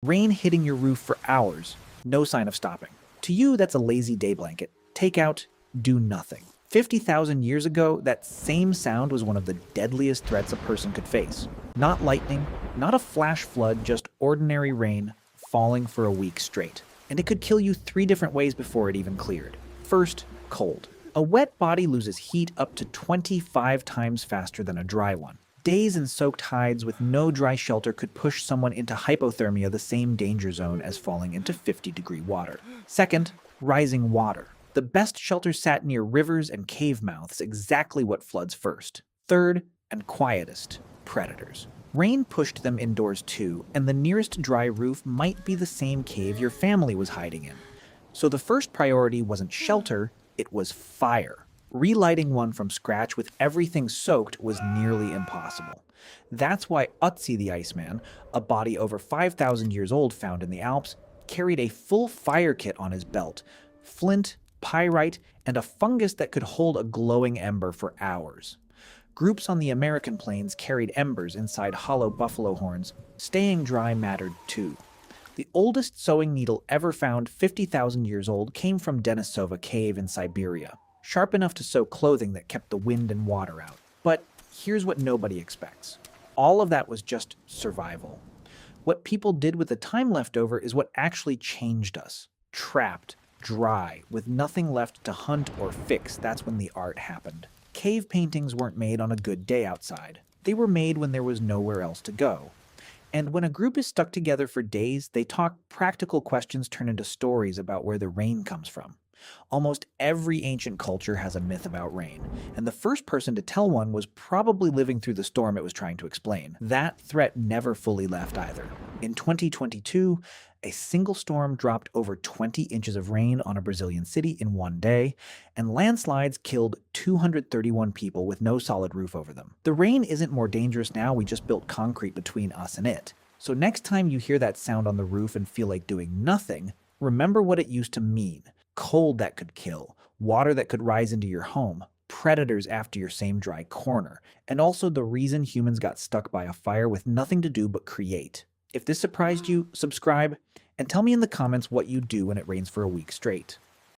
Rain hitting your roof for hours, no sign of stopping. To you, that's a lazy day blanket. Take out, do nothing. 50,000 years ago, that same sound was one of the deadliest threats a person could face. Not lightning, not a flash flood, just ordinary rain falling for a week straight. And it could kill you 3 different ways before it even cleared. First, cold. A wet body loses heat up to 25 times faster than a dry one. Days in soaked hides with no dry shelter could push someone into hypothermia, the same danger zone as falling into 50-degree water. Second, rising water. The best shelters sat near rivers and cave mouths, exactly what floods first. Third, and quietest, predators. Rain pushed them indoors too, and the nearest dry roof might be the same cave your family was hiding in. So the first priority wasn't shelter, it was fire. Relighting one from scratch with everything soaked was nearly impossible. That's why Ötzi the Iceman, a body over 5,000 years old found in the Alps, carried a full fire kit on his belt: flint, pyrite, and a fungus that could hold a glowing ember for hours. Groups on the American plains carried embers inside hollow buffalo horns. Staying dry mattered too. The oldest sewing needle ever found, 50,000 years old, came from Denisova Cave in Siberia, sharp enough to sew clothing that kept the wind and water out. But here's what nobody expects. All of that was just survival. What people did with the time left over is what actually changed us. Trapped, dry, with nothing left to hunt or fix, that's when the art happened. Cave paintings weren't made on a good day outside. They were made when there was nowhere else to go. And when a group is stuck together for days, they talk practical questions turn into stories about where the rain comes from. Almost every ancient culture has a myth about rain, and the first person to tell one was probably living through the storm it was trying to explain. That threat never fully left either. In 2022, a single storm dropped over 20 inches of rain on a Brazilian city in one day, and landslides killed 231 people with no solid roof over them. The rain isn't more dangerous now, we just built concrete between us and it. So next time you hear that sound on the roof and feel like doing nothing, remember what it used to mean. Cold that could kill, water that could rise into your home, predators after your same dry corner, and also the reason humans got stuck by a fire with nothing to do but create. If this surprised you, subscribe, and tell me in the comments what you do when it rains for a week straight.